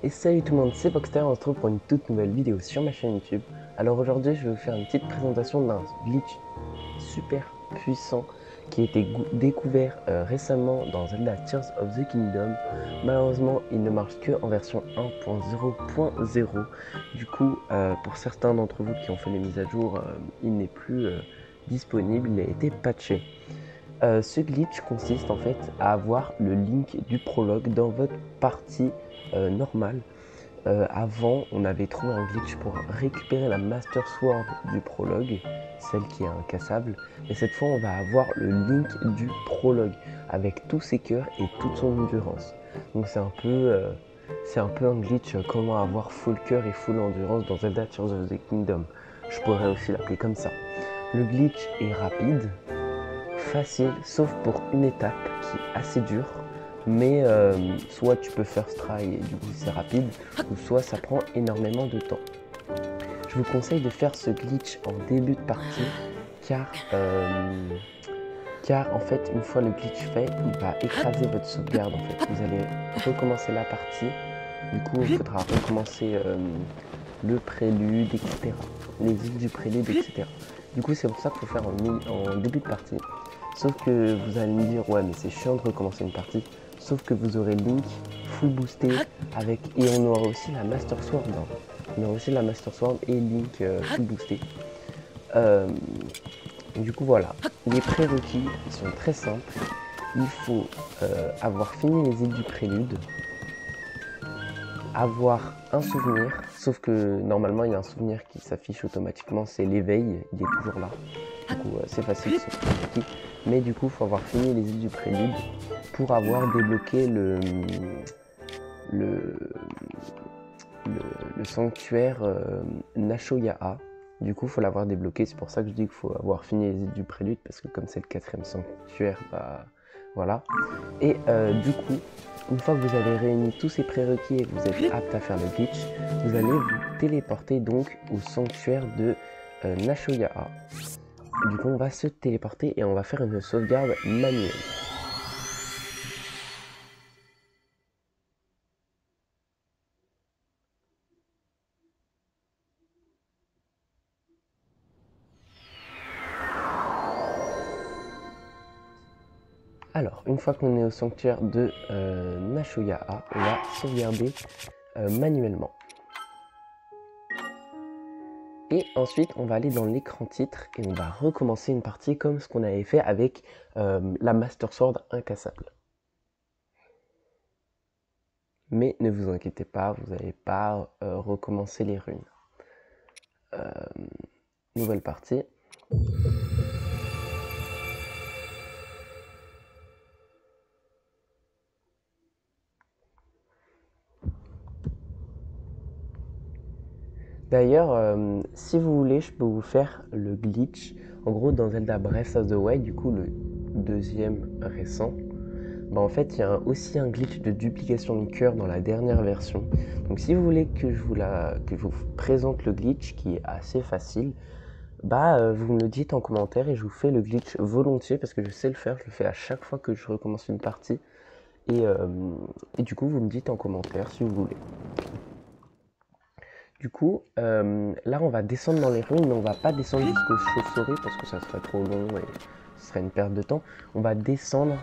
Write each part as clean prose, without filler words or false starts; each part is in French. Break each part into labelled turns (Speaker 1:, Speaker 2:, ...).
Speaker 1: Et salut tout le monde, c'est Boxster, on se retrouve pour une toute nouvelle vidéo sur ma chaîne YouTube. Alors aujourd'hui je vais vous faire une petite présentation d'un glitch super puissant qui a été découvert récemment dans Zelda Tears of the Kingdom. Malheureusement il ne marche que en version 1.0.0. Du coup pour certains d'entre vous qui ont fait les mises à jour, il n'est plus disponible, il a été patché. Ce glitch consiste en fait à avoir le link du prologue dans votre partie normale. Avant, on avait trouvé un glitch pour récupérer la Master Sword du prologue, celle qui est incassable. Et cette fois, on va avoir le link du prologue avec tous ses cœurs et toute son endurance. Donc c'est un peu un glitch comment avoir full cœur et full endurance dans Zelda Tears of the Kingdom. Je pourrais aussi l'appeler comme ça. Le glitch est rapide, facile, sauf pour une étape qui est assez dure. Mais soit tu peux first try et du coup c'est rapide, ou soit ça prend énormément de temps. Je vous conseille de faire ce glitch en début de partie, car en fait une fois le glitch fait, il va écraser votre sauvegarde en fait. Vous allez recommencer la partie, du coup il faudra recommencer le prélude, etc. Les îles du prélude, etc. Du coup c'est pour ça qu'il faut faire en début de partie. Sauf que vous allez me dire, ouais mais c'est chiant de recommencer une partie. Sauf que vous aurez Link full boosté avec, et on aura aussi la Master Sword. On aura aussi la Master Sword et Link full boosté. Du coup voilà, les prérequis ils sont très simples. Il faut avoir fini les îles du prélude, avoir un souvenir, sauf que normalement il y a un souvenir qui s'affiche automatiquement, c'est l'éveil, il est toujours là. Du coup c'est facile, c'est prérequis. Mais du coup il faut avoir fini les îles du prélude pour avoir débloqué le sanctuaire Nashoyaha. Du coup, il faut l'avoir débloqué. C'est pour ça que je dis qu'il faut avoir fini les îles du prélude, parce que comme c'est le 4e sanctuaire, bah voilà. Et du coup, une fois que vous avez réuni tous ces prérequis et que vous êtes apte à faire le glitch, vous allez vous téléporter donc au sanctuaire de Nashoyaha. Du coup, on va se téléporter et on va faire une sauvegarde manuelle. Alors, une fois qu'on est au sanctuaire de Nashoyaha, on va sauvegarder manuellement. Et ensuite, on va aller dans l'écran titre et on va recommencer une partie comme ce qu'on avait fait avec la Master Sword incassable. Mais ne vous inquiétez pas, vous n'allez pas recommencer les runes. Nouvelle partie. D'ailleurs, si vous voulez, je peux vous faire le glitch. En gros, dans Zelda Breath of the Wild, du coup, le deuxième récent, bah en fait, il y a aussi un glitch de duplication de cœur dans la dernière version. Donc, si vous voulez que je vous présente le glitch, qui est assez facile, bah vous me le dites en commentaire et je vous fais le glitch volontiers parce que je sais le faire. Je le fais à chaque fois que je recommence une partie. Et du coup, vous me dites en commentaire si vous voulez. Du coup, là on va descendre dans les ruines, mais on va pas descendre jusqu'aux chauves-souris parce que ça serait trop long et ce serait une perte de temps. On va descendre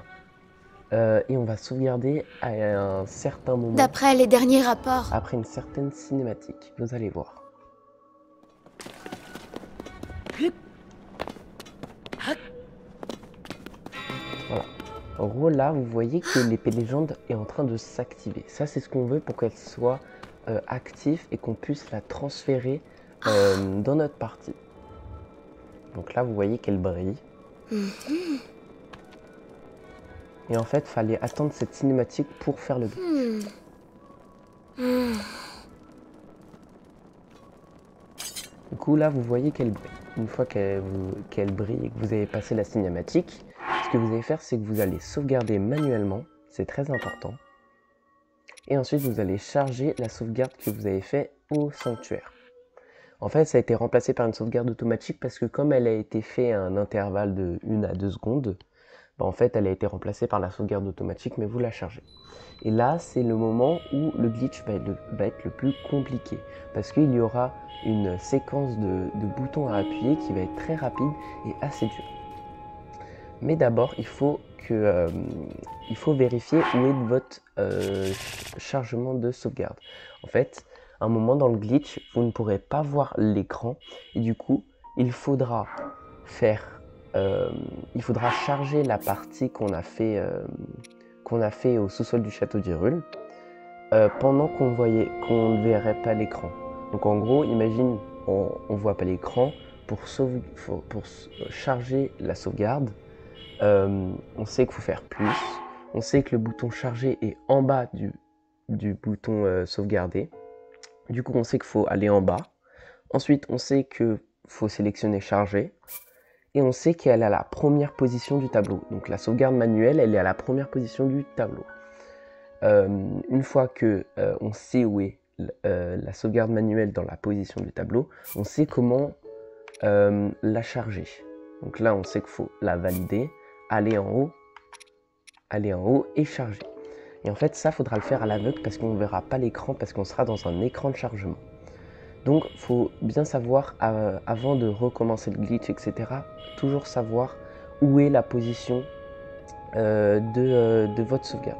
Speaker 1: et on va sauvegarder à un certain moment.
Speaker 2: D'après les derniers rapports.
Speaker 1: Après une certaine cinématique, vous allez voir. Voilà. En gros, là, vous voyez que l'épée légende est en train de s'activer. Ça, c'est ce qu'on veut pour qu'elle soit active et qu'on puisse la transférer dans notre partie. Donc là, vous voyez qu'elle brille. Et en fait, il fallait attendre cette cinématique pour faire le glitch. Du coup, là, vous voyez qu'elle brille. Une fois qu'elle brille et que vous avez passé la cinématique, ce que vous allez faire, c'est que vous allez sauvegarder manuellement. C'est très important. Et ensuite, vous allez charger la sauvegarde que vous avez fait au sanctuaire. En fait, ça a été remplacé par une sauvegarde automatique parce que comme elle a été faite à un intervalle de 1 à 2 secondes, en fait, elle a été remplacée par la sauvegarde automatique, mais vous la chargez. Et là, c'est le moment où le glitch va être le plus compliqué, parce qu'il y aura une séquence de boutons à appuyer qui va être très rapide et assez dure. Mais d'abord, il faut vérifier où est votre chargement de sauvegarde. En fait, à un moment dans le glitch, vous ne pourrez pas voir l'écran et du coup, il faudra charger la partie qu'on a fait au sous-sol du château d'Hyrule pendant qu'on ne verrait pas l'écran. Donc en gros, imagine, on ne voit pas l'écran pour charger la sauvegarde. On sait qu'il faut faire plus. On sait que le bouton charger est en bas du bouton sauvegarder. Du coup, on sait qu'il faut aller en bas. Ensuite, on sait qu'il faut sélectionner charger. Et on sait qu'elle est à la première position du tableau. Donc la sauvegarde manuelle, elle est à la première position du tableau. Une fois que on sait où est la sauvegarde manuelle dans la position du tableau, on sait comment la charger. Donc là, on sait qu'il faut la valider, aller en haut et charger. Et en fait, ça, faudra le faire à l'aveugle parce qu'on ne verra pas l'écran, parce qu'on sera dans un écran de chargement. Donc, il faut bien savoir, avant de recommencer le glitch, etc., toujours savoir où est la position de votre sauvegarde.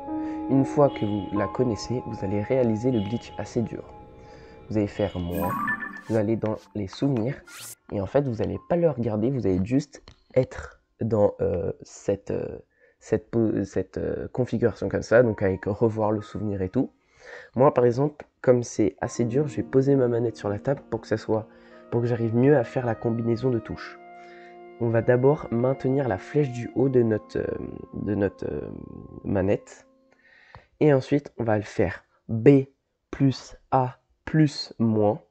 Speaker 1: Une fois que vous la connaissez, vous allez réaliser le glitch assez dur. Vous allez faire moins, vous allez dans les souvenirs, et en fait, vous n'allez pas le regarder, vous allez juste être dans cette configuration comme ça, donc avec revoir le souvenir et tout. Moi, par exemple, comme c'est assez dur, j'ai posé ma manette sur la table pour que j'arrive mieux à faire la combinaison de touches. On va d'abord maintenir la flèche du haut de notre manette. Et ensuite, on va le faire B plus A plus moins.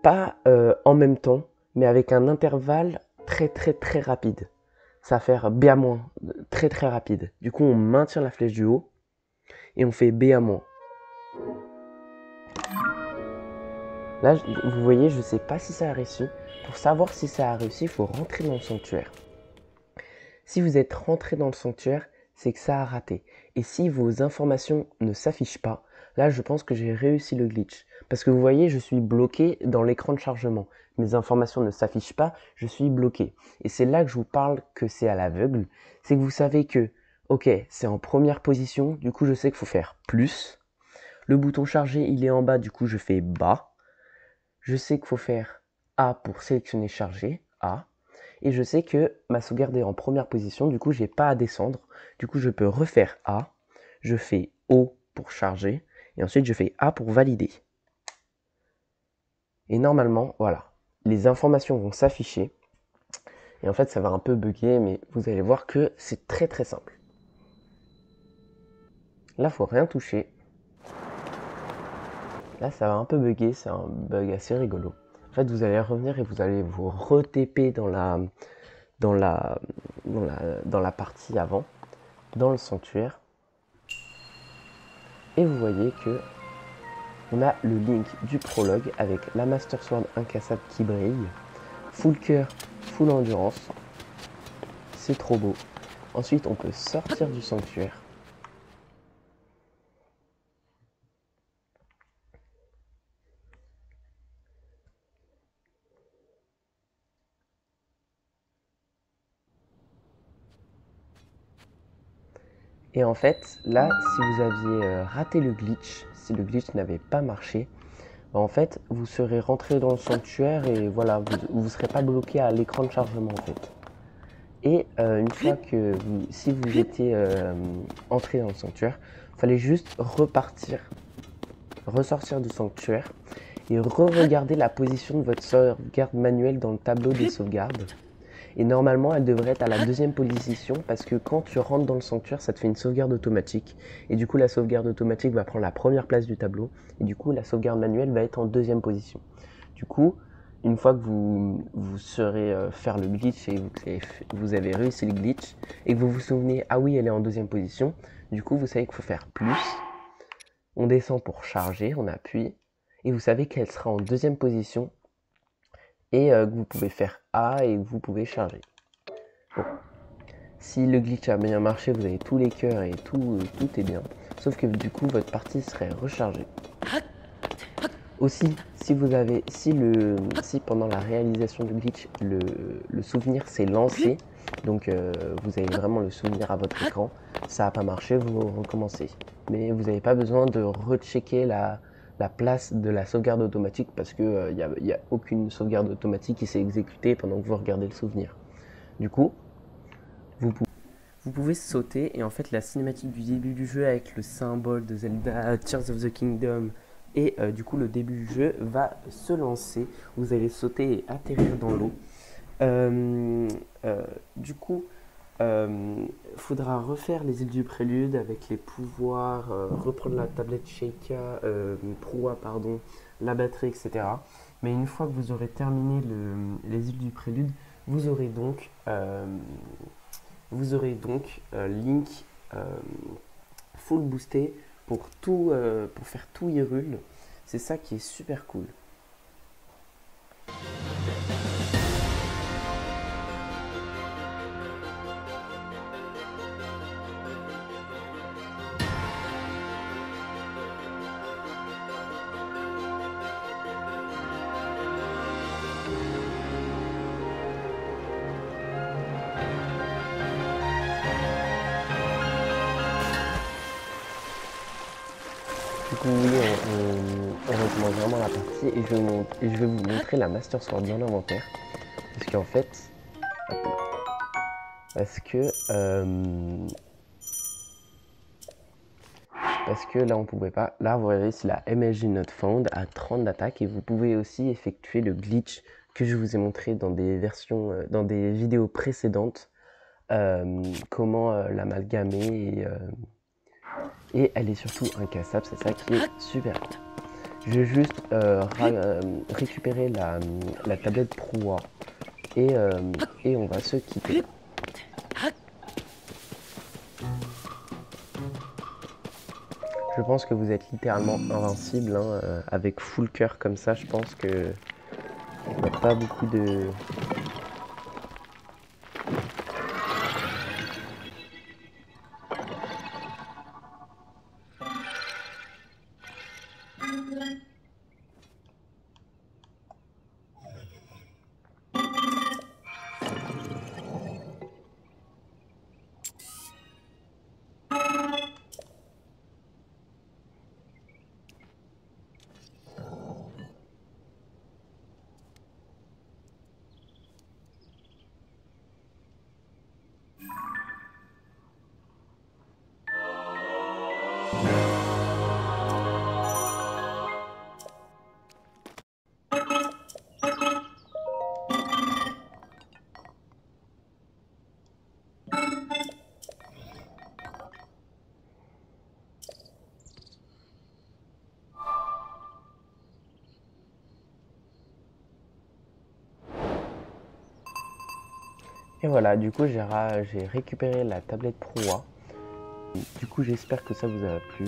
Speaker 1: Pas en même temps, mais avec un intervalle très rapide. Ça va faire B à moins, très rapide. Du coup, on maintient la flèche du haut et on fait B à moins. Là, vous voyez, je ne sais pas si ça a réussi. Pour savoir si ça a réussi, il faut rentrer dans le sanctuaire. Si vous êtes rentré dans le sanctuaire, c'est que ça a raté. Et si vos informations ne s'affichent pas, là, je pense que j'ai réussi le glitch. Parce que vous voyez, je suis bloqué dans l'écran de chargement. Mes informations ne s'affichent pas, je suis bloqué. Et c'est là que je vous parle que c'est à l'aveugle. C'est que vous savez que, ok, c'est en première position, du coup, je sais qu'il faut faire plus. Le bouton charger, il est en bas, du coup, je fais bas. Je sais qu'il faut faire A pour sélectionner charger, A. Et je sais que ma sauvegarde est en première position, du coup, je n'ai pas à descendre. Du coup, je peux refaire A. Je fais O pour charger. Et ensuite, je fais A pour valider. Et normalement, voilà, les informations vont s'afficher. Et en fait, ça va un peu bugger, mais vous allez voir que c'est très simple. Là, il ne faut rien toucher. Là, ça va un peu bugger, c'est un bug assez rigolo. En fait, vous allez revenir et vous allez vous re-TP dans la partie avant, dans le sanctuaire. Et vous voyez que on a le link du prologue avec la Master Sword incassable qui brille, full cœur, full endurance. C'est trop beau. Ensuite, on peut sortir du sanctuaire. Et en fait, là, si vous aviez raté le glitch, si le glitch n'avait pas marché, en fait, vous serez rentré dans le sanctuaire et voilà, vous ne serez pas bloqué à l'écran de chargement en fait. Et une fois que si vous étiez entré dans le sanctuaire, il fallait juste ressortir du sanctuaire et re-regarder la position de votre sauvegarde manuelle dans le tableau des sauvegardes. Et normalement, elle devrait être à la deuxième position parce que quand tu rentres dans le sanctuaire, ça te fait une sauvegarde automatique. Et du coup, la sauvegarde automatique va prendre la première place du tableau. Et du coup, la sauvegarde manuelle va être en deuxième position. Du coup, une fois que vous saurez faire le glitch et vous avez réussi le glitch et que vous vous souvenez, ah oui, elle est en deuxième position, du coup, vous savez qu'il faut faire plus. On descend pour charger, on appuie. Et vous savez qu'elle sera en deuxième position et que vous pouvez faire A et que vous pouvez charger. Bon. Si le glitch a bien marché, vous avez tous les cœurs et tout est bien. Sauf que du coup, votre partie serait rechargée. Aussi, si pendant la réalisation du glitch, le souvenir s'est lancé, donc vous avez vraiment le souvenir à votre écran, ça n'a pas marché, vous recommencez. Mais vous n'avez pas besoin de rechecker la place de la sauvegarde automatique parce que il n'y a aucune sauvegarde automatique qui s'est exécutée pendant que vous regardez le souvenir. Du coup, vous pouvez sauter et en fait la cinématique du début du jeu avec le symbole de Zelda, Tears of the Kingdom et du coup le début du jeu va se lancer. Vous allez sauter et atterrir dans l'eau. Du coup, faudra refaire les îles du prélude avec les pouvoirs, reprendre la tablette Sheikah, Proua, pardon, la batterie, etc. Mais une fois que vous aurez terminé les îles du prélude, vous aurez donc Link full boosté pour faire tout Hyrule. C'est ça qui est super cool. Du coup, oui, on recommence vraiment la partie et je vais vous montrer la Master Sword dans l'inventaire. Parce qu'en fait, parce que là on pouvait pas. Là vous voyez c'est la MSG Not Found à 30 d'attaque et vous pouvez aussi effectuer le glitch que je vous ai montré dans des versions, dans des vidéos précédentes, comment l'amalgamer et elle est surtout incassable, c'est ça qui est super cool. Je vais juste récupérer la tablette Proua et on va se quitter. Je pense que vous êtes littéralement invincible, hein, avec full cœur comme ça, je pense que il n'y a pas beaucoup de... Et voilà, du coup j'ai récupéré la tablette Proua. Du coup j'espère que ça vous a plu.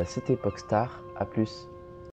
Speaker 1: C'était Pokstar, à plus.